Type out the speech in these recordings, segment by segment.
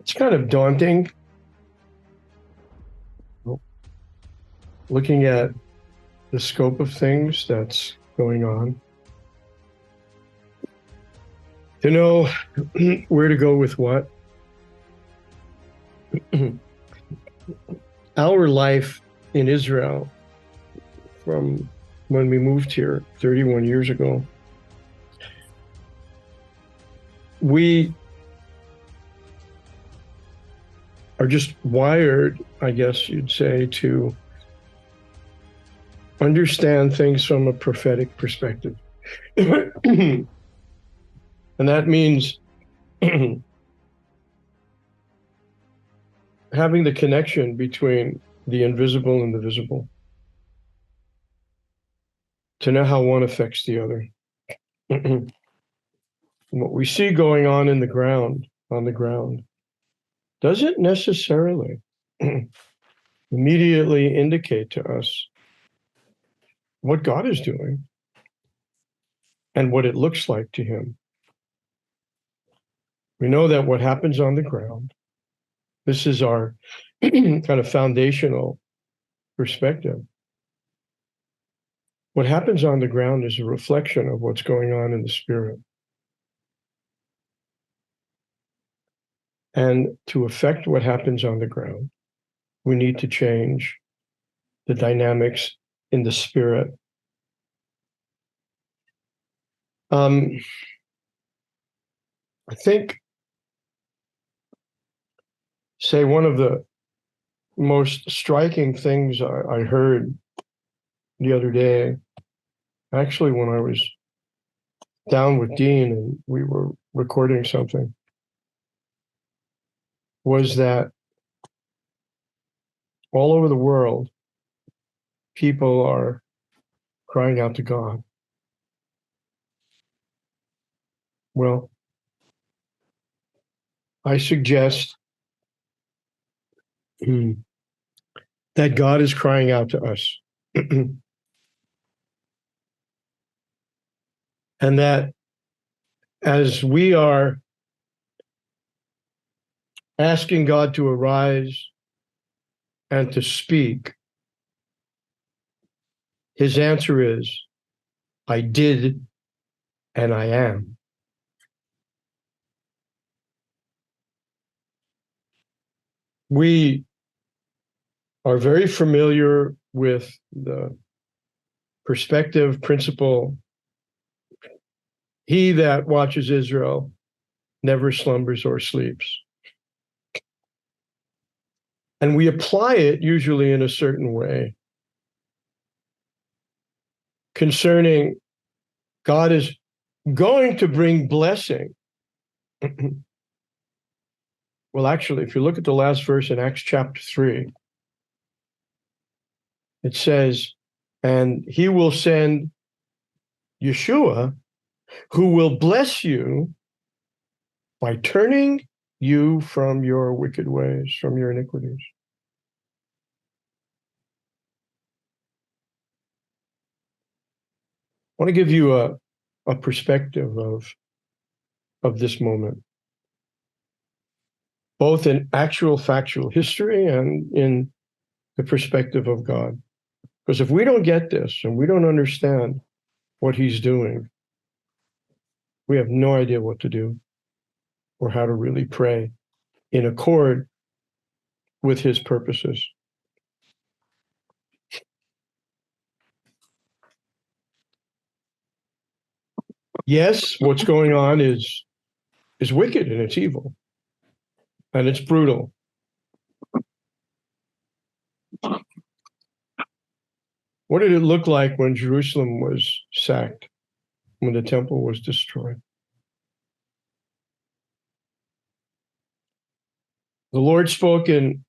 It's kind of daunting looking at the scope of things that's going on. To know where to go with what. Our life in Israel from when we moved here 31 years ago, we are just wired, I guess you'd say, to understand things from a prophetic perspective. And that means having the connection between the invisible and the visible, to know how one affects the other. What we see going on in the ground, doesn't necessarily immediately indicate to us what God is doing and what it looks like to him. We know that what happens on the ground, this is our kind of foundational perspective. What happens on the ground is a reflection of what's going on in the spirit. And to affect what happens on the ground, we need to change the dynamics in the spirit. I think, say, one of the most striking things I heard the other day, actually when I was down with Dean and we were recording something, was that all over the world, people are crying out to God. Well, I suggest that God is crying out to us. And that as we are asking God to arise and to speak, his answer is, I did and I am. We are very familiar with the perspective principle, he that watches Israel never slumbers or sleeps. And we apply it usually in a certain way concerning God is going to bring blessing. Well, actually, if you look at the last verse in Acts chapter 3, it says, and he will send Yeshua, who will bless you by turning you from your wicked ways, from your iniquities. I want to give you a perspective of this moment, both in actual factual history and in the perspective of God. Because if we don't get this and we don't understand what he's doing, we have no idea what to do or how to really pray in accord with his purposes. Yes, what's going on is wicked and it's evil and it's brutal. What did it look like when Jerusalem was sacked, when the temple was destroyed? The Lord spoke in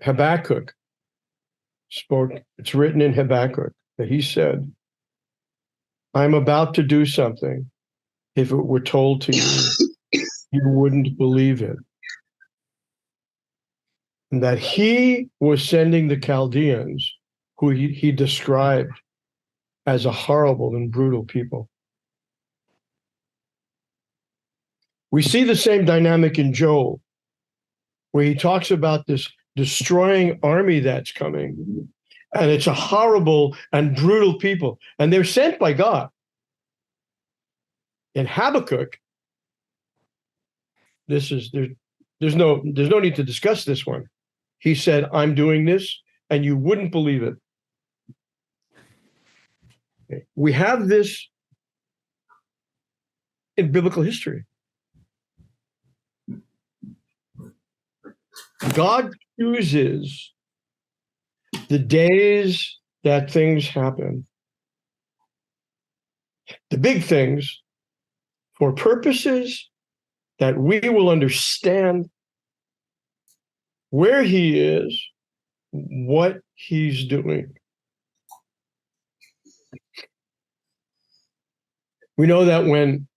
Habakkuk, it's written in Habakkuk that he said, I'm about to do something. If it were told to you, you wouldn't believe it. And that he was sending the Chaldeans, who he described as a horrible and brutal people. We see the same dynamic in Joel. where he talks about this destroying army that's coming. And it's a horrible and brutal people. And they're sent by God. In Habakkuk, there's no need to discuss this one. He said, I'm doing this, and you wouldn't believe it. We have this in biblical history. God chooses the days that things happen, the big things, for purposes that we will understand where he is, what he's doing. We know that when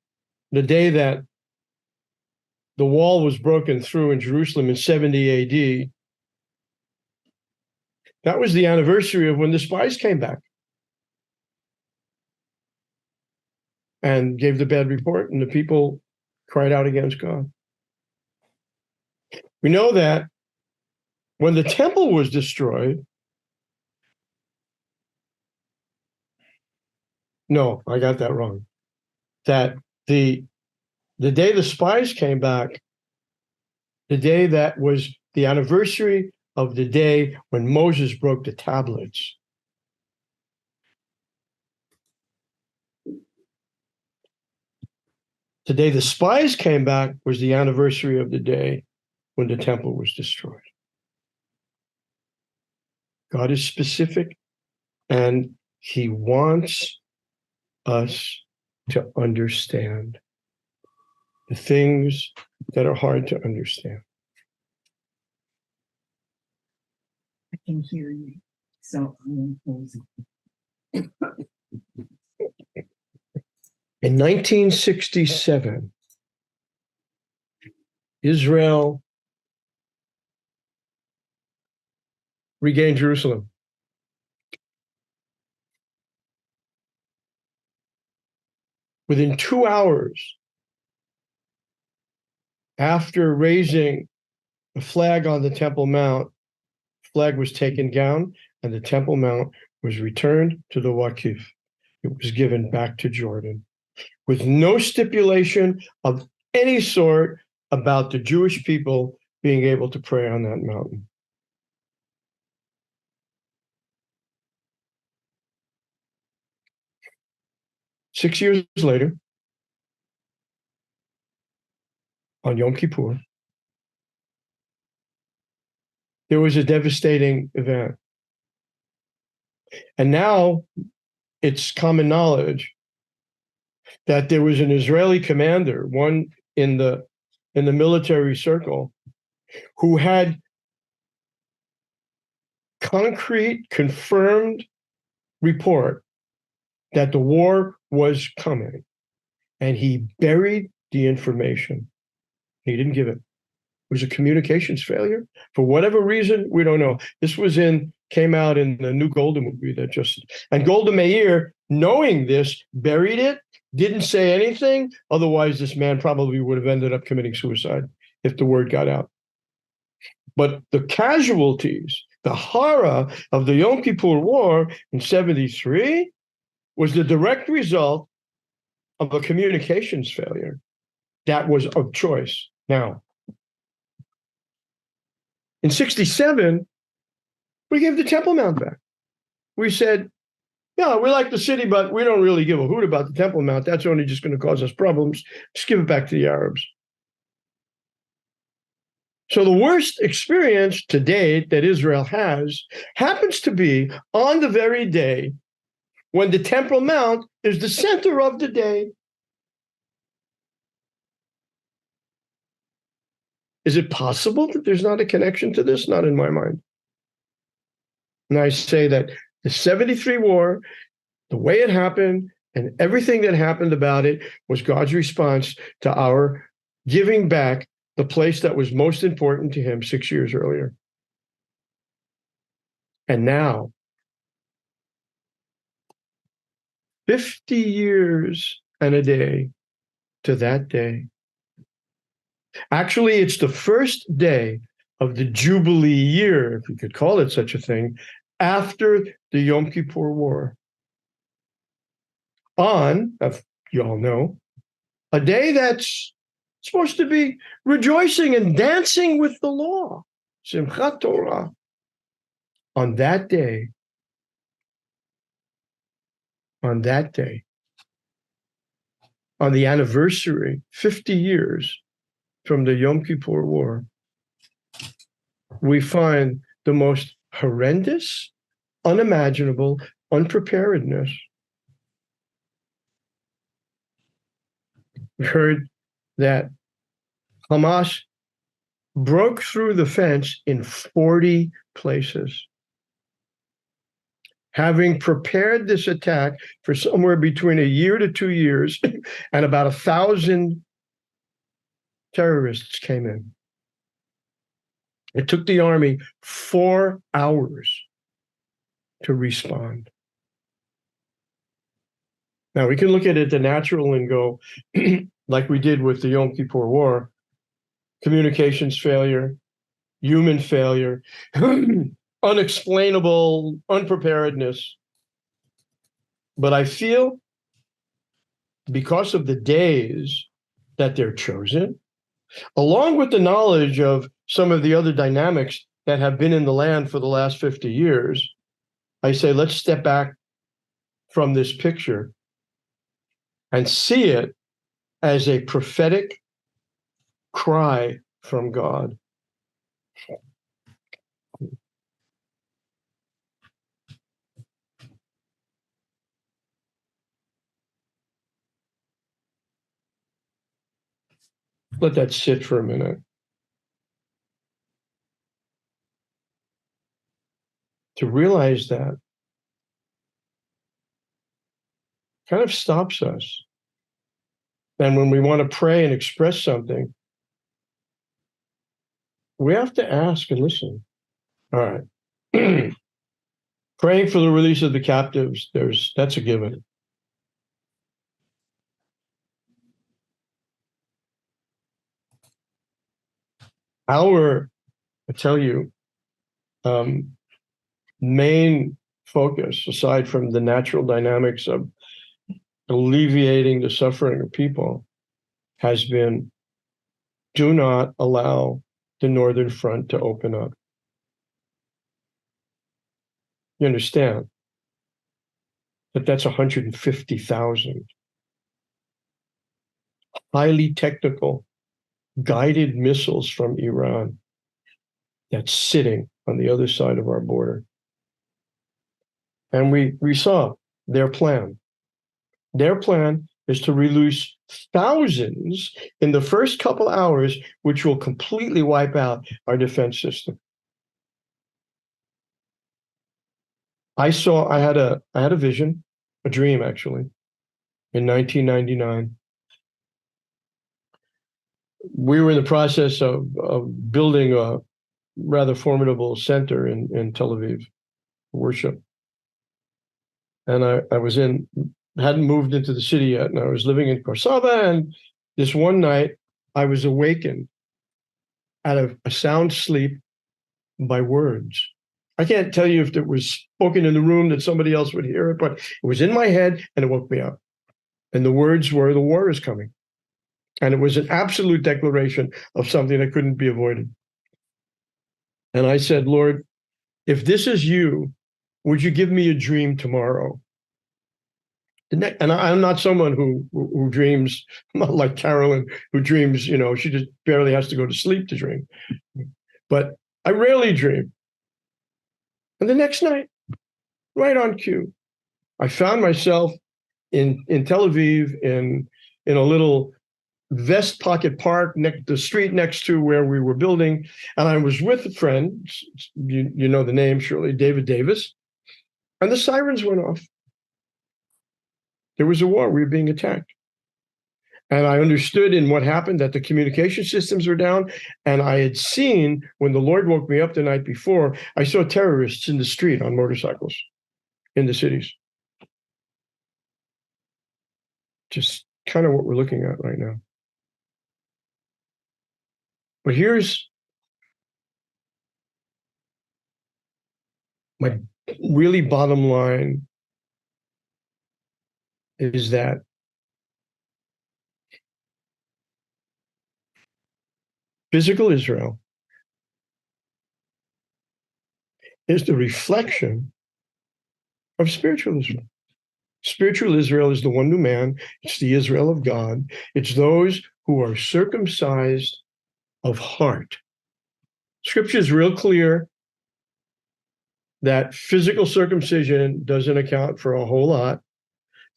the day that the wall was broken through in Jerusalem in 70 AD, that was the anniversary of when the spies came back and gave the bad report, and the people cried out against God. We know that when the temple was destroyed, no, I got that wrong. That the day the spies came back, the day that was the anniversary of the day when Moses broke the tablets. The day the spies came back was the anniversary of the day when the temple was destroyed. God is specific, and he wants us to understand the things that are hard to understand. I can hear you, so I'm closing. In 1967, Israel regained Jerusalem. Within 2 hours after raising the flag on the Temple Mount, flag was taken down and the Temple Mount was returned to the Waqif. It was given back to Jordan with no stipulation of any sort about the Jewish people being able to pray on that mountain. Six years later, on Yom Kippur, there was a devastating event. And now it's common knowledge that there was an Israeli commander, one in the military circle, who had concrete, confirmed report that the war was coming, and he buried the information. He didn't give it. It was a communications failure for whatever reason. We don't know. This came out in the new Golda movie and Golda Meir, knowing this, buried it, didn't say anything. Otherwise, this man probably would have ended up committing suicide if the word got out. But the casualties, the horror of the Yom Kippur War in 73 was the direct result of a communications failure that was of choice. Now, in 67, we gave the Temple Mount back. We said, yeah, we like the city, but we don't really give a hoot about the Temple Mount. That's only just going to cause us problems. Just give it back to the Arabs. So the worst experience to date that Israel has happens to be on the very day when the Temple Mount is the center of the day. Is it possible that there's not a connection to this? Not in my mind. And I say that the 73 war, the way it happened, and everything that happened about it was God's response to our giving back the place that was most important to him 6 years earlier. And now, 50 years and a day to that day. Actually, it's the first day of the Jubilee year, if we could call it such a thing, after the Yom Kippur War. On, if you all know, a day that's supposed to be rejoicing and dancing with the law, Simchat Torah. On that day, on the anniversary, 50 years from the Yom Kippur War, we find the most horrendous, unimaginable unpreparedness. We heard that Hamas broke through the fence in 40 places. Having prepared this attack for somewhere between a year to 2 years, and about 1,000 terrorists came in. It took the army 4 hours to respond. Now, we can look at it the natural and go, like we did with the Yom Kippur War, communications failure, human failure, unexplainable unpreparedness. But I feel because of the days that they're chosen, along with the knowledge of some of the other dynamics that have been in the land for the last 50 years, I say, let's step back from this picture and see it as a prophetic cry from God. Let that sit for a minute. To realize that kind of stops us. And when we want to pray and express something, we have to ask and listen. All right. Praying for the release of the captives, that's a given. I tell you, main focus, aside from the natural dynamics of alleviating the suffering of people, has been do not allow the northern front to open up. You understand that that's 150,000 highly technical guided missiles from Iran that's sitting on the other side of our border. And we saw their plan. Their plan is to release thousands in the first couple hours, which will completely wipe out our defense system. I had a vision, a dream actually, in 1999. We were in the process of building a rather formidable center in Tel Aviv, worship. And I hadn't moved into the city yet, and I was living in Korsava, and this one night I was awakened out of a sound sleep by words. I can't tell you if it was spoken in the room that somebody else would hear it, but it was in my head and it woke me up. And the words were, the war is coming. And it was an absolute declaration of something that couldn't be avoided. And I said, Lord, if this is you, would you give me a dream tomorrow? And I'm not someone who dreams, not like Carolyn, who dreams, she just barely has to go to sleep to dream. But I rarely dream. And the next night, right on cue, I found myself in Tel Aviv in a little vest pocket park, the street next to where we were building. And I was with a friend, you know the name, surely, David Davis. And the sirens went off. There was a war. We were being attacked. And I understood in what happened that the communication systems were down. And I had seen, when the Lord woke me up the night before, I saw terrorists in the street on motorcycles in the cities. Just kind of what we're looking at right now. But here's My really bottom line is that physical Israel is the reflection of spiritual Israel. Spiritual Israel is the one new man. It's the Israel of God. It's those who are circumcised of heart. Scripture is real clear that physical circumcision doesn't account for a whole lot,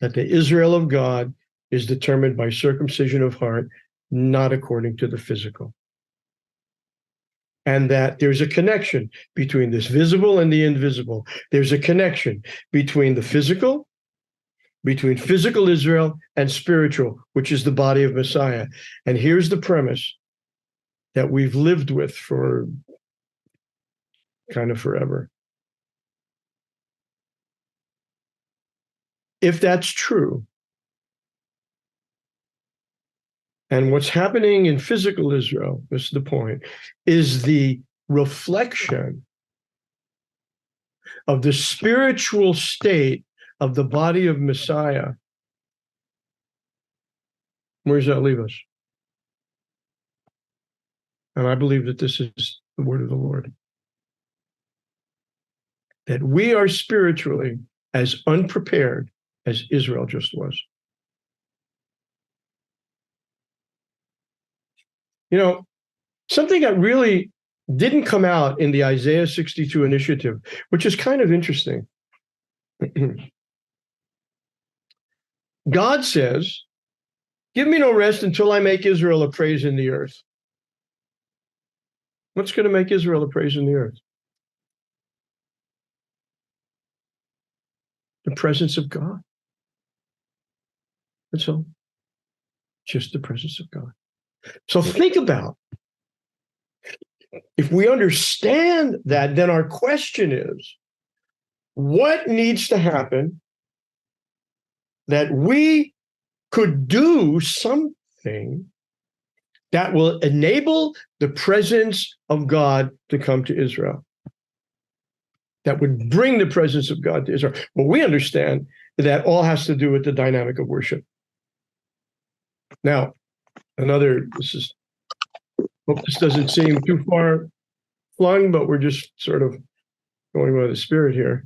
that the Israel of God is determined by circumcision of heart, not according to the physical. And that there's a connection between this visible and the invisible. There's a connection between the physical, between physical Israel and spiritual, which is the body of Messiah. And here's the premise that we've lived with for kind of forever. If that's true, and what's happening in physical Israel, this is the point, is the reflection of the spiritual state of the body of Messiah, where does that leave us? And I believe that this is the word of the Lord. That we are spiritually as unprepared as Israel just was. You know, something that really didn't come out in the Isaiah 62 initiative, which is kind of interesting. God says, give me no rest until I make Israel a praise in the earth. What's going to make Israel a praise in the earth? The presence of God. That's all. Just the presence of God. So think about, if we understand that, then our question is, what needs to happen that we could do something that will enable the presence of God to come to Israel? That would bring the presence of God to Israel. Well, we understand that all has to do with the dynamic of worship. Now, hope this doesn't seem too far flung, but we're just sort of going by the Spirit here.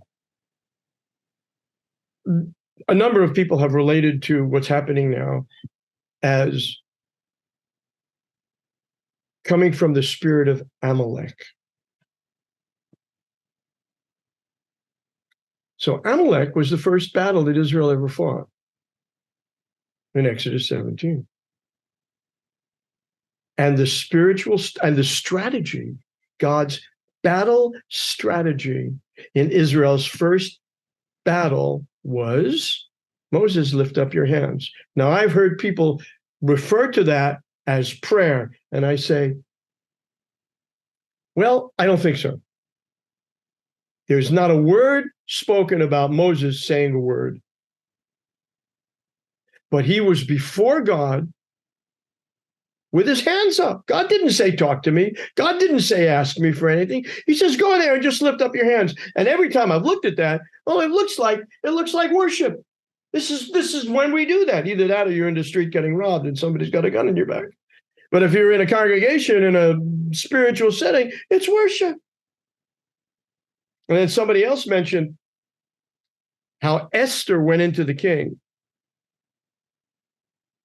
A number of people have related to what's happening now as coming from the spirit of Amalek. So Amalek was the first battle that Israel ever fought in Exodus 17. And the spiritual and the strategy, God's battle strategy in Israel's first battle was, Moses, lift up your hands. Now, I've heard people refer to that as prayer, and I say, well, I don't think so. There's not a word spoken about Moses saying a word. But he was before God with his hands up. God didn't say, talk to me. God didn't say, ask me for anything. He says, go there and just lift up your hands. And every time I've looked at that, well, it looks like worship. This is when we do that. Either that or you're in the street getting robbed and somebody's got a gun in your back. But if you're in a congregation, in a spiritual setting, it's worship. And then somebody else mentioned how Esther went into the king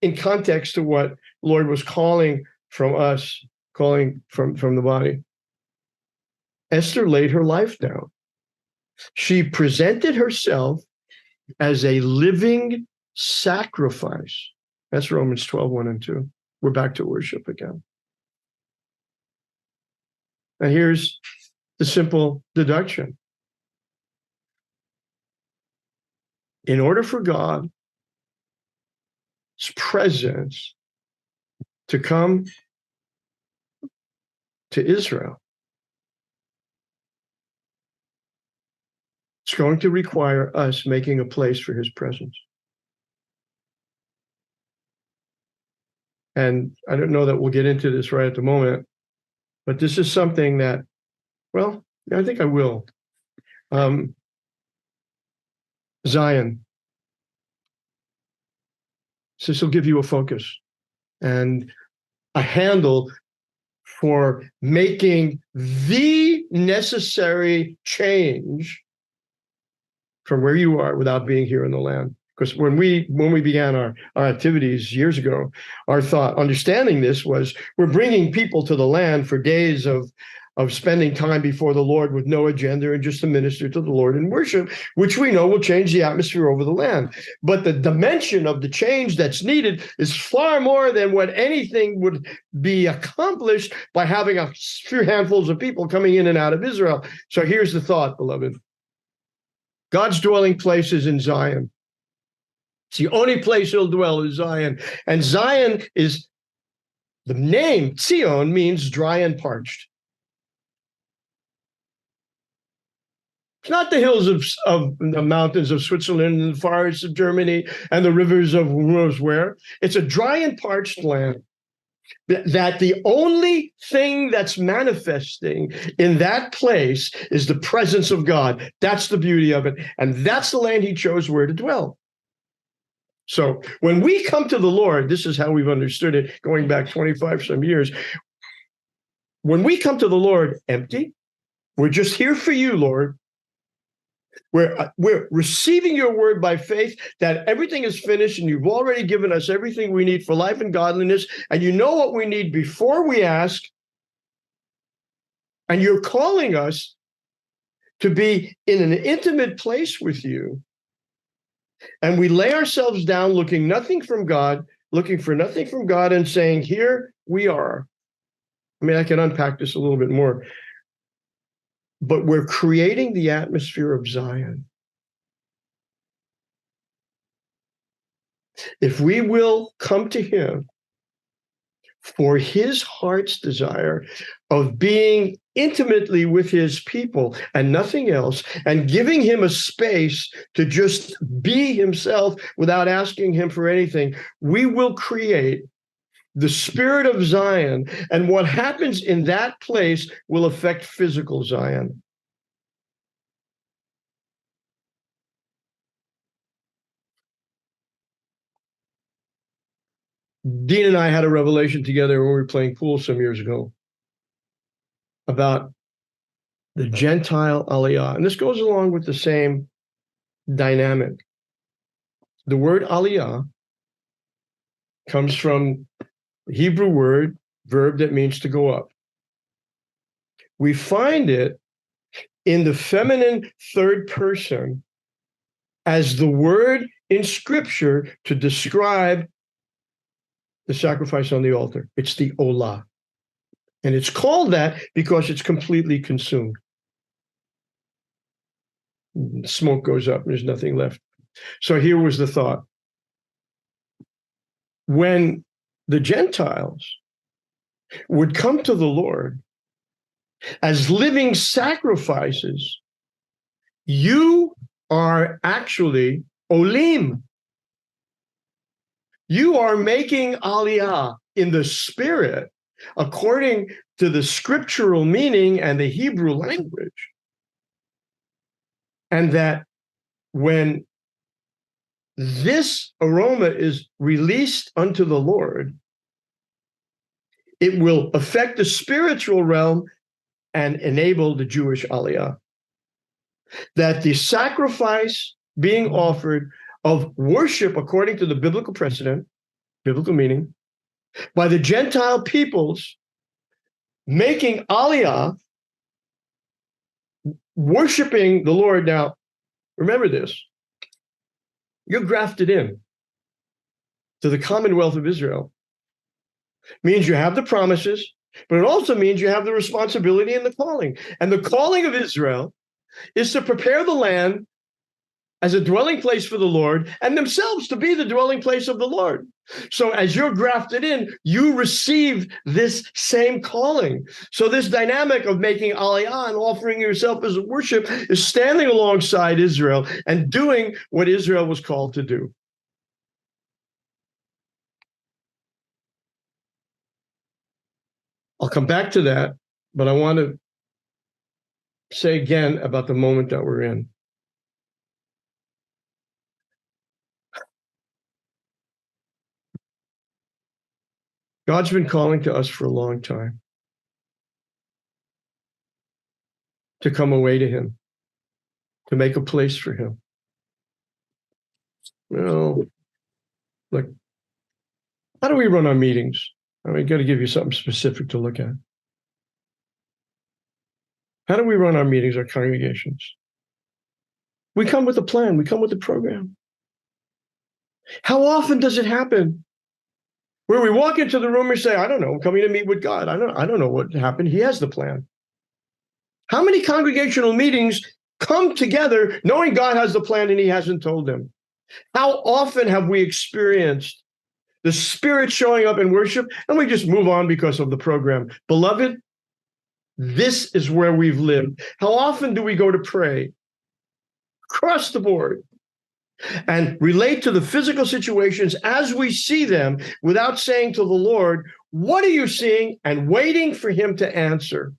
in context to what Lord was calling from us, calling from the body. Esther laid her life down. She presented herself as a living sacrifice. That's Romans 12, 1 and 2. We're back to worship again. And here's the simple deduction. In order for God's presence to come to Israel, it's going to require us making a place for his presence. And I don't know that we'll get into this right at the moment, but this is something that, well, I think I will. Zion. So this will give you a focus and a handle for making the necessary change from where you are without being here in the land. Because when we began our activities years ago, our thought, understanding this, was we're bringing people to the land for days of spending time before the Lord with no agenda and just to minister to the Lord in worship, which we know will change the atmosphere over the land. But the dimension of the change that's needed is far more than what anything would be accomplished by having a few handfuls of people coming in and out of Israel. So here's the thought, beloved. God's dwelling place is in Zion. It's the only place he'll dwell is Zion. And Zion is, the name Zion means dry and parched. It's not the hills of the mountains of Switzerland and the forests of Germany and the rivers of who knows where. It's a dry and parched land. That the only thing that's manifesting in that place is the presence of God. That's the beauty of it. And that's the land he chose where to dwell. So when we come to the Lord, this is how we've understood it going back 25 some years. When we come to the Lord empty, we're just here for you, Lord. We're receiving your word by faith that everything is finished and you've already given us everything we need for life and godliness. And you know what we need before we ask. And you're calling us to be in an intimate place with you. And we lay ourselves down looking nothing from God, looking for nothing from God and saying, here we are. I mean, I can unpack this a little bit more. But we're creating the atmosphere of Zion. If we will come to him for his heart's desire of being intimately with his people and nothing else, and giving him a space to just be himself without asking him for anything, we will create the spirit of Zion. And what happens in that place will affect physical Zion. Dean and I had a revelation together when we were playing pool some years ago about the Gentile Aliyah. And this goes along with the same dynamic. The word Aliyah comes from the Hebrew verb that means to go up. We find it in the feminine third person as the word in Scripture to describe the sacrifice on the altar. It's the olah. And it's called that because it's completely consumed. Smoke goes up, and there's nothing left. So here was the thought. When the Gentiles would come to the Lord as living sacrifices, you are actually olim. You are making aliyah in the spirit according to the scriptural meaning and the Hebrew language. And that when this aroma is released unto the Lord, it will affect the spiritual realm and enable the Jewish aliyah. That the sacrifice being offered of worship according to the biblical precedent, biblical meaning, by the Gentile peoples making aliyah, worshiping the Lord. Now, remember this, you're grafted in to the Commonwealth of Israel. Means you have the promises, but it also means you have the responsibility and the calling. And the calling of Israel is to prepare the land as a dwelling place for the Lord, and themselves to be the dwelling place of the Lord. So as you're grafted in, you receive this same calling. So this dynamic of making aliyah and offering yourself as a worship is standing alongside Israel and doing what Israel was called to do. I'll come back to that, but I want to say again about the moment that we're in. God's been calling to us for a long time to come away to him, to make a place for him. Look, how do we run our meetings? I mean, got to give you something specific to look at. How do we run our meetings, our congregations? We come with a plan. We come with a program. How often does it happen where we walk into the room and say, I don't know, I'm coming to meet with God. I don't know what happened. He has the plan. How many congregational meetings come together knowing God has the plan and he hasn't told them? How often have we experienced the Spirit showing up in worship and we just move on because of the program? Beloved, this is where we've lived. How often do we go to pray across the board and relate to the physical situations as we see them without saying to the Lord, what are you seeing? And waiting for him to answer.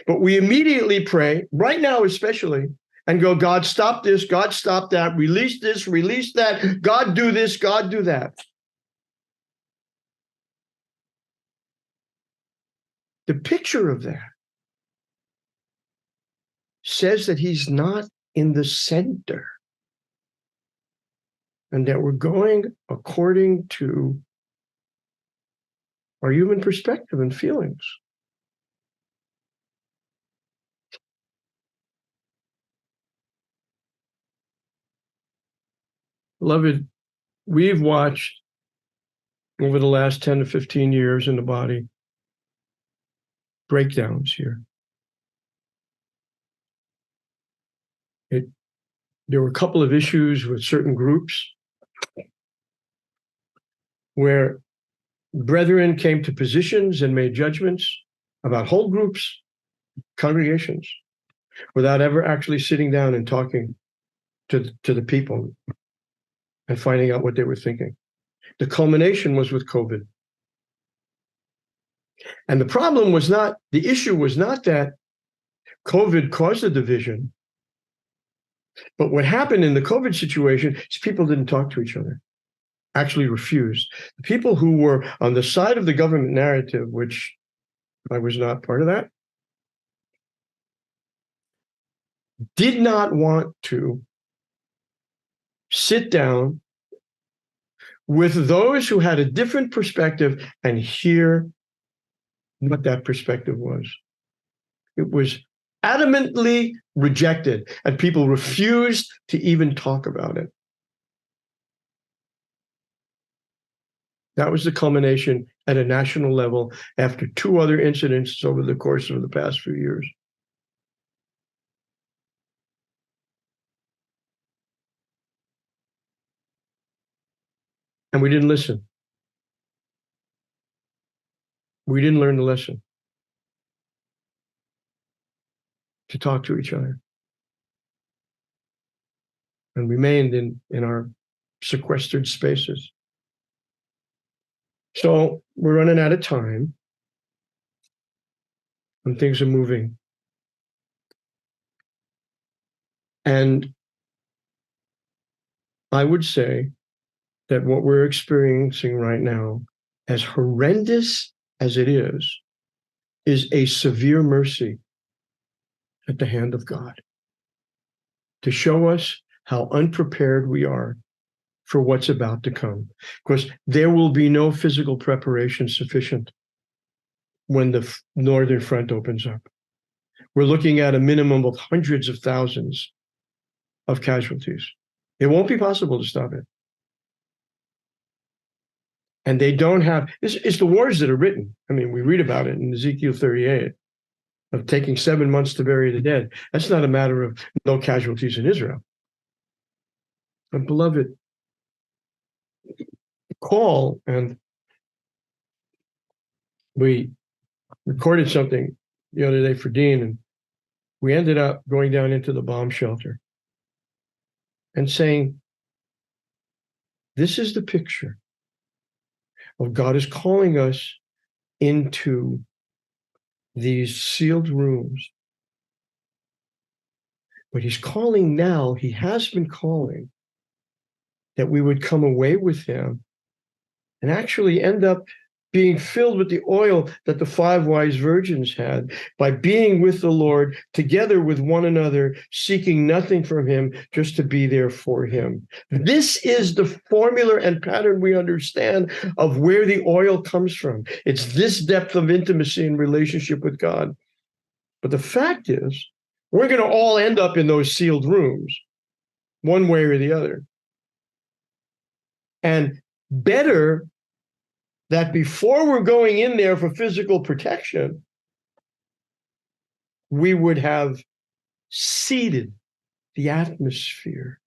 But we immediately pray, right now especially, and go, God, stop this, God, stop that, release this, release that, God, do this, God, do that. The picture of that says that he's not in the center and that we're going according to our human perspective and feelings. Beloved, we've watched over the last 10 to 15 years in the body breakdowns here. There were a couple of issues with certain groups where brethren came to positions and made judgments about whole groups, congregations, without ever actually sitting down and talking to the people and finding out what they were thinking. The culmination was with COVID. And the issue was not that COVID caused a division, but what happened in the COVID situation is people didn't talk to each other, actually refused. The people who were on the side of the government narrative, which I was not part of that, did not want to sit down with those who had a different perspective and hear what that perspective was. It was adamantly rejected, and people refused to even talk about it. That was the culmination at a national level after two other incidents over the course of the past few years. And we didn't listen. We didn't learn the lesson to talk to each other and remained in our sequestered spaces. So we're running out of time and things are moving. And I would say that what we're experiencing right now, as horrendous as it is a severe mercy at the hand of God to show us how unprepared we are for what's about to come. Because there will be no physical preparation sufficient when the northern front opens up. We're looking at a minimum of hundreds of thousands of casualties. It won't be possible to stop it. And they don't have, it's the wars that are written. I mean, we read about it in Ezekiel 38 of taking 7 months to bury the dead. That's not a matter of no casualties in Israel. But beloved, call, and we recorded something the other day for Dean, and we ended up going down into the bomb shelter and saying, this is the picture of God is calling us into these sealed rooms But he's calling now, he has been calling, that we would come away with him and actually end up being filled with the oil that the 5 wise virgins had by being with the Lord together with one another, seeking nothing from him, just to be there for him. This is the formula and pattern we understand of where the oil comes from. It's this depth of intimacy and relationship with God. But the fact is, we're going to all end up in those sealed rooms, one way or the other. And better that before we're going in there for physical protection, we would have seeded the atmosphere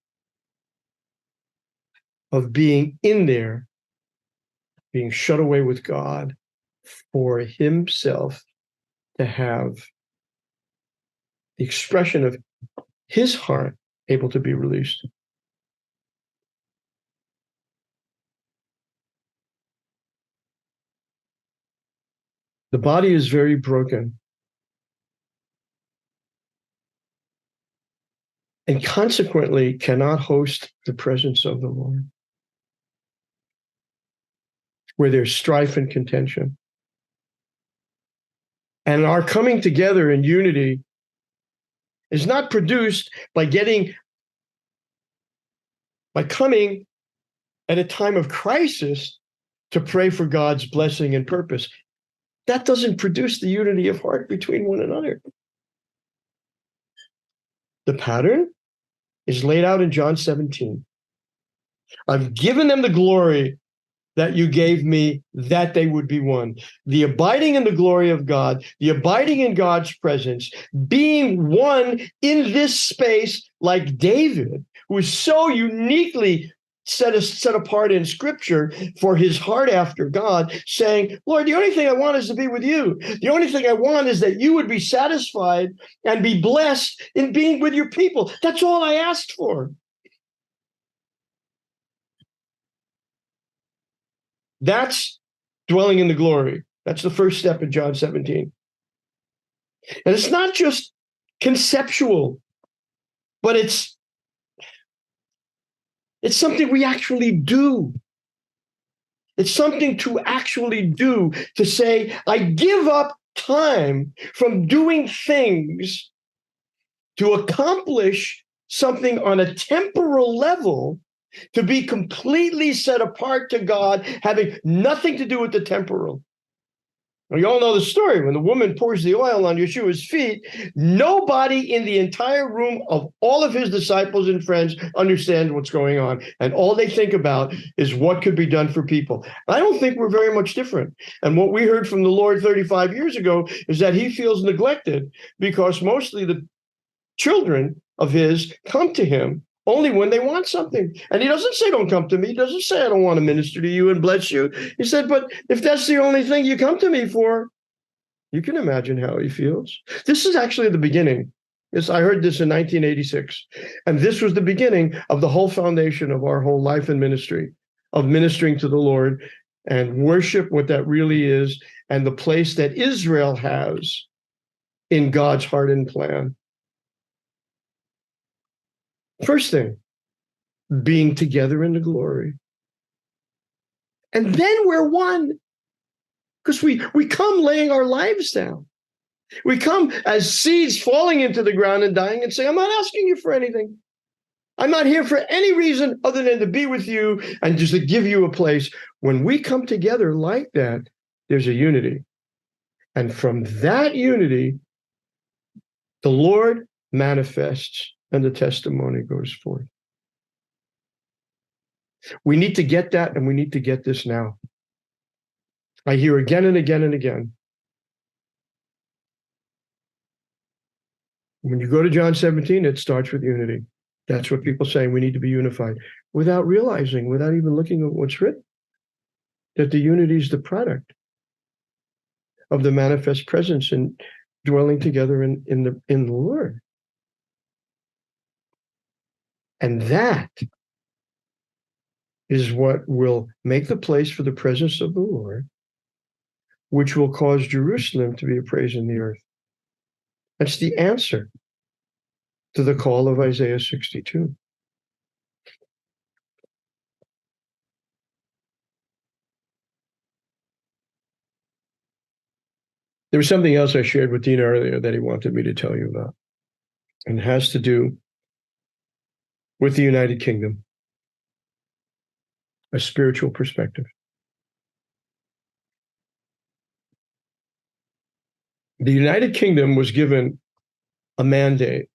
of being in there, being shut away with God, for himself to have the expression of his heart able to be released. The body is very broken, and consequently cannot host the presence of the Lord, where there's strife and contention. And our coming together in unity is not produced by coming at a time of crisis to pray for God's blessing and purpose. That doesn't produce the unity of heart between one another. The pattern is laid out in John 17. I've given them the glory that you gave me, that they would be one. The abiding in the glory of God, the abiding in God's presence, being one in this space, like David, who is so uniquely set apart in Scripture for his heart after God, saying, Lord, the only thing I want is to be with you. The only thing I want is that you would be satisfied and be blessed in being with your people. That's all I asked for. That's dwelling in the glory. That's the first step in John 17. And it's not just conceptual, but it's something we actually do. It's something to actually do, to say, I give up time from doing things to accomplish something on a temporal level, to be completely set apart to God, having nothing to do with the temporal. Now, you all know the story. When the woman pours the oil on Yeshua's feet, nobody in the entire room of all of his disciples and friends understands what's going on. And all they think about is what could be done for people. I don't think we're very much different. And what we heard from the Lord 35 years ago is that he feels neglected because mostly the children of his come to him only when they want something. And he doesn't say, don't come to me. He doesn't say, I don't want to minister to you and bless you. He said, but if that's the only thing you come to me for, you can imagine how he feels. This is actually the beginning. Yes, I heard this in 1986. And this was the beginning of the whole foundation of our whole life and ministry, of ministering to the Lord and worship, what that really is, and the place that Israel has in God's heart and plan. First thing, being together in the glory. And then we're one. Because we come laying our lives down. We come as seeds falling into the ground and dying and say, I'm not asking you for anything. I'm not here for any reason other than to be with you and just to give you a place. When we come together like that, there's a unity. And from that unity, the Lord manifests and the testimony goes forth. We need to get that, and we need to get this now. I hear again and again and again. When you go to John 17, it starts with unity. That's what people say. We need to be unified without realizing, without even looking at what's written, that the unity is the product of the manifest presence and dwelling together in the Lord. And that is what will make the place for the presence of the Lord, which will cause Jerusalem to be a praise in the earth. That's the answer. to the call of Isaiah 62. There was something else I shared with Dean earlier that he wanted me to tell you about, and it has to do with the United Kingdom, a spiritual perspective. The United Kingdom was given a mandate,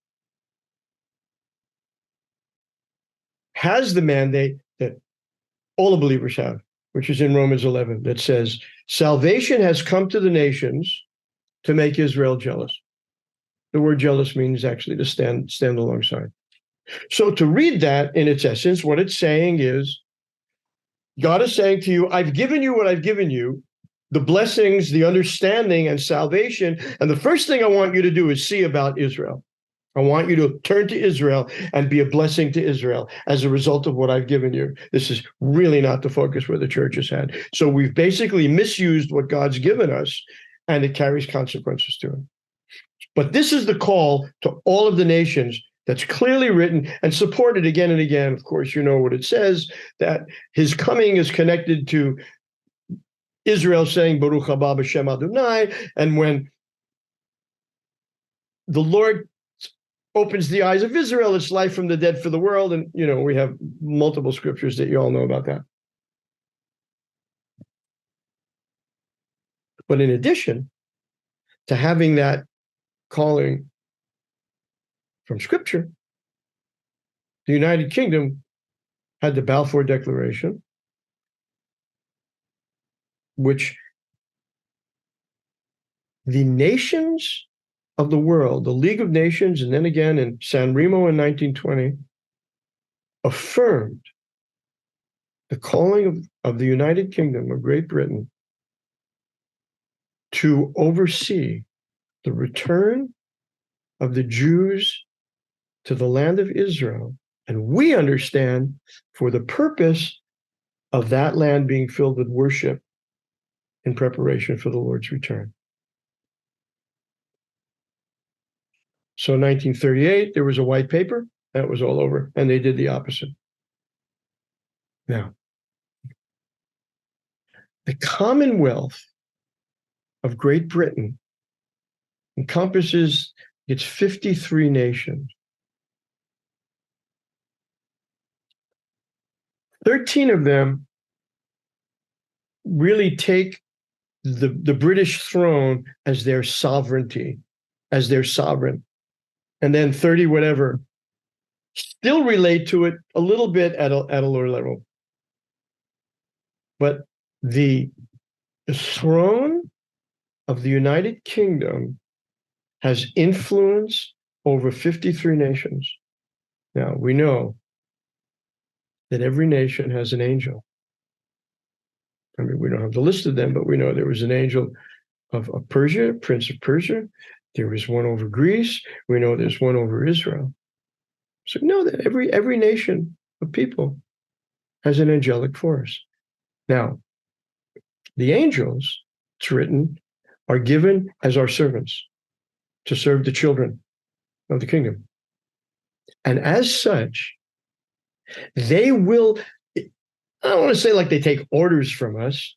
has the mandate that all the believers have, which is in Romans 11, that says, salvation has come to the nations to make Israel jealous. The word jealous means actually to stand alongside. So to read that in its essence, what it's saying is, God is saying to you, I've given you what I've given you, the blessings, the understanding, and salvation. And the first thing I want you to do is see about Israel. I want you to turn to Israel and be a blessing to Israel as a result of what I've given you. This is really not the focus where the church has had. So we've basically misused what God's given us, and it carries consequences to it. But this is the call to all of the nations that's clearly written and supported again and again. Of course, you know what it says, that his coming is connected to Israel saying, Baruch haba b'shem Adonai. And when the Lord opens the eyes of Israel, it's life from the dead for the world. And, you know, we have multiple scriptures that you all know about that. But in addition to having that calling from scripture, the United Kingdom had the Balfour Declaration, which the nations of the world, the League of Nations, and then again in San Remo in 1920, affirmed the calling of the United Kingdom of Great Britain to oversee the return of the Jews to the land of Israel. And we understand for the purpose of that land being filled with worship in preparation for the Lord's return. So in 1938, there was a white paper, that was all over, and they did the opposite. Now, the Commonwealth of Great Britain encompasses its 53 nations. 13 of them really take the British throne as their sovereignty, as their sovereign. And then 30 whatever still relate to it a little bit at a lower level. But the throne of the United Kingdom has influence over 53 nations. Now, we know that every nation has an angel. I mean, we don't have the list of them, but we know there was an angel of Persia, Prince of Persia. There was one over Greece. We know there's one over Israel. So know that every nation of people has an angelic force. Now, the angels, it's written, are given as our servants to serve the children of the kingdom. And as such, they will, I don't want to say like they take orders from us,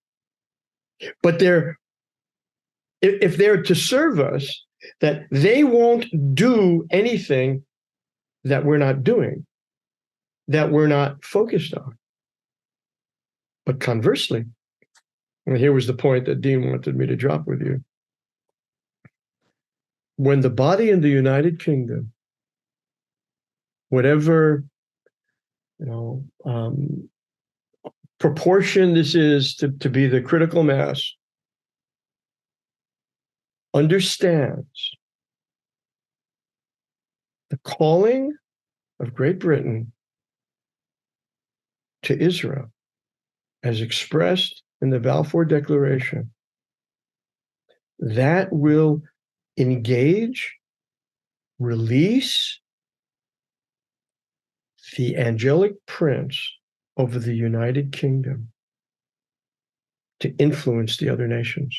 but if they're to serve us, that they won't do anything that we're not doing, that we're not focused on. But conversely, and here was the point that Dean wanted me to drop with you. When the body in the United Kingdom, whatever proportion this is to be the critical mass, understands the calling of Great Britain to Israel as expressed in the Balfour Declaration, that will engage, release the angelic prince over the United Kingdom to influence the other nations.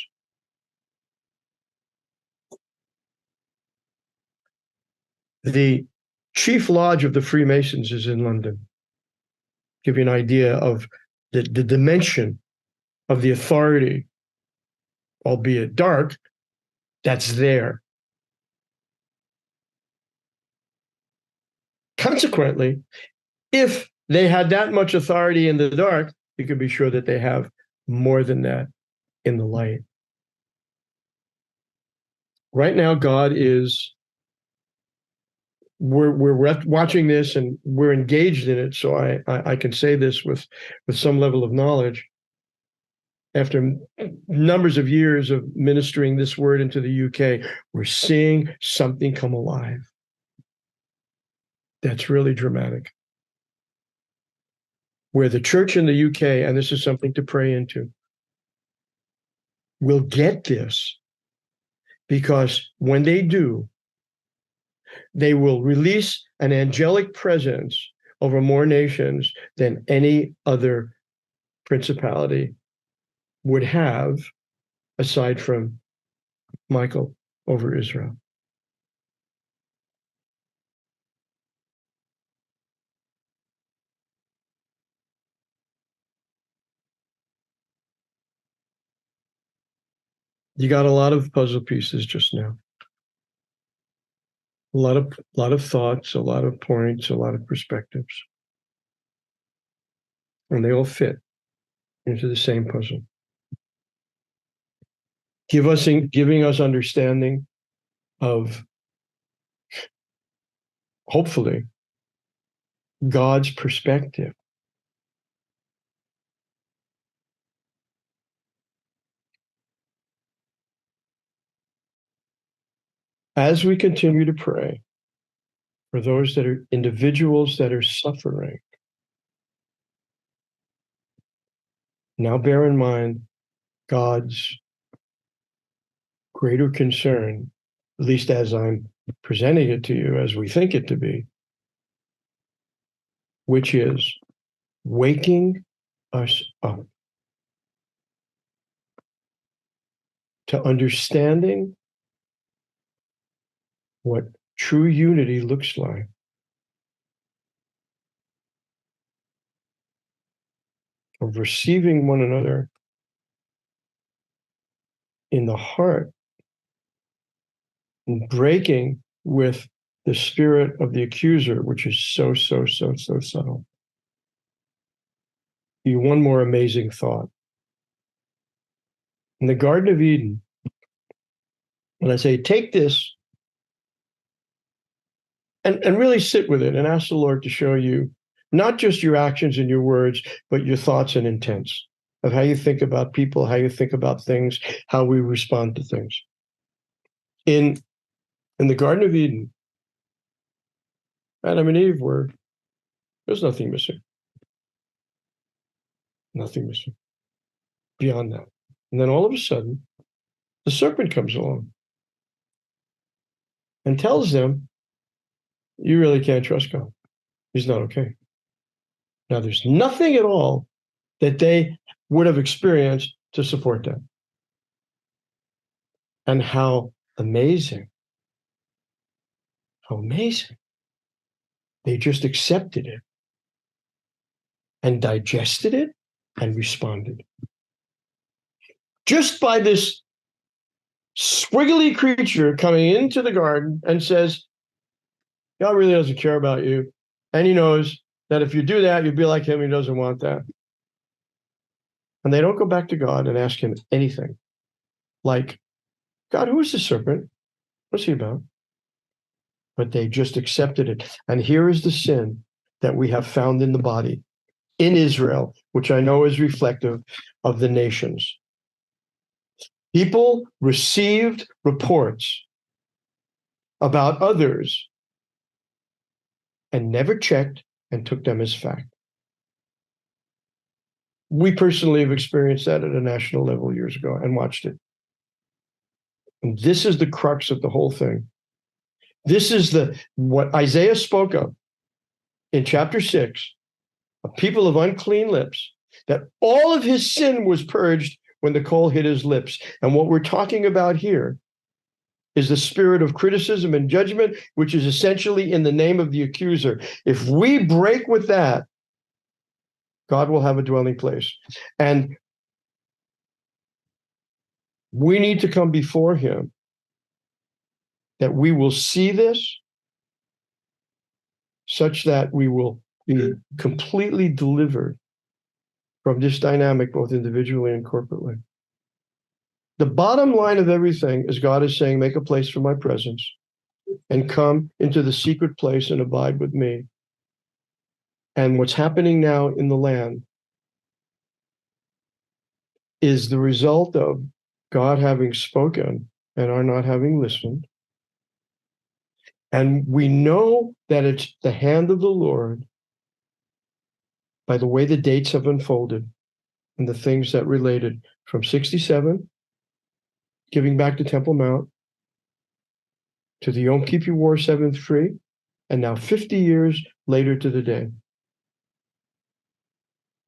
The chief lodge of the Freemasons is in London. Give you an idea of the dimension of the authority, albeit dark, that's there. Consequently, if they had that much authority in the dark, you can be sure that they have more than that in the light. Right now, God is, we're watching this and we're engaged in it, so I can say this with some level of knowledge. After numbers of years of ministering this word into the UK, we're seeing something come alive. That's really dramatic. Where the church in the UK, and this is something to pray into, will get this, because when they do, they will release an angelic presence over more nations than any other principality would have, aside from Michael over Israel. You got a lot of puzzle pieces just now. A lot of thoughts, a lot of points, a lot of perspectives. And they all fit into the same puzzle. Giving us understanding of, hopefully, God's perspective. As we continue to pray for those that are individuals that are suffering, now bear in mind God's greater concern, at least as I'm presenting it to you, as we think it to be, which is waking us up to understanding what true unity looks like. Of receiving one another in the heart and breaking with the spirit of the accuser, which is so subtle. One more amazing thought. In the Garden of Eden, when I say take this and really sit with it and ask the Lord to show you not just your actions and your words, but your thoughts and intents of how you think about people, how you think about things, how we respond to things. In the Garden of Eden, Adam and Eve there's nothing missing. Nothing missing beyond that. And then all of a sudden, the serpent comes along and tells them, you really can't trust God. He's not okay. Now, there's nothing at all that they would have experienced to support that. And how amazing. How amazing. They just accepted it and digested it and responded. Just by this squiggly creature coming into the garden and says, God really doesn't care about you. And he knows that if you do that, you'll be like him. He doesn't want that. And they don't go back to God and ask him anything. Like, God, who is the serpent? What's he about? But they just accepted it. And here is the sin that we have found in the body, in Israel, which I know is reflective of the nations. People received reports about others and never checked and took them as fact. We personally have experienced that at a national level years ago and watched it. And this is the crux of the whole thing. This is what Isaiah spoke of in chapter 6, a people of unclean lips, that all of his sin was purged when the coal hit his lips. And what we're talking about here is the spirit of criticism and judgment, which is essentially in the name of the accuser. If we break with that, God will have a dwelling place. And we need to come before him that we will see this such that we will be completely delivered from this dynamic, both individually and corporately. The bottom line of everything is God is saying, make a place for my presence and come into the secret place and abide with me. And what's happening now in the land is the result of God having spoken and our not having listened. And we know that it's the hand of the Lord by the way the dates have unfolded and the things that related from 67, giving back to Temple Mount, to the Yom Kippur War 7th free, and now 50 years later to the day.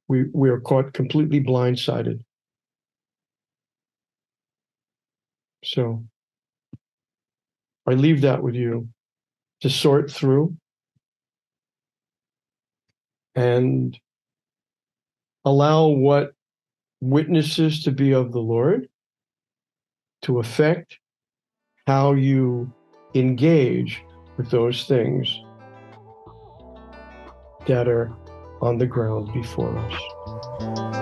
We are caught completely blindsided. So I leave that with you to sort through and allow what witnesses to be of the Lord to affect how you engage with those things that are on the ground before us.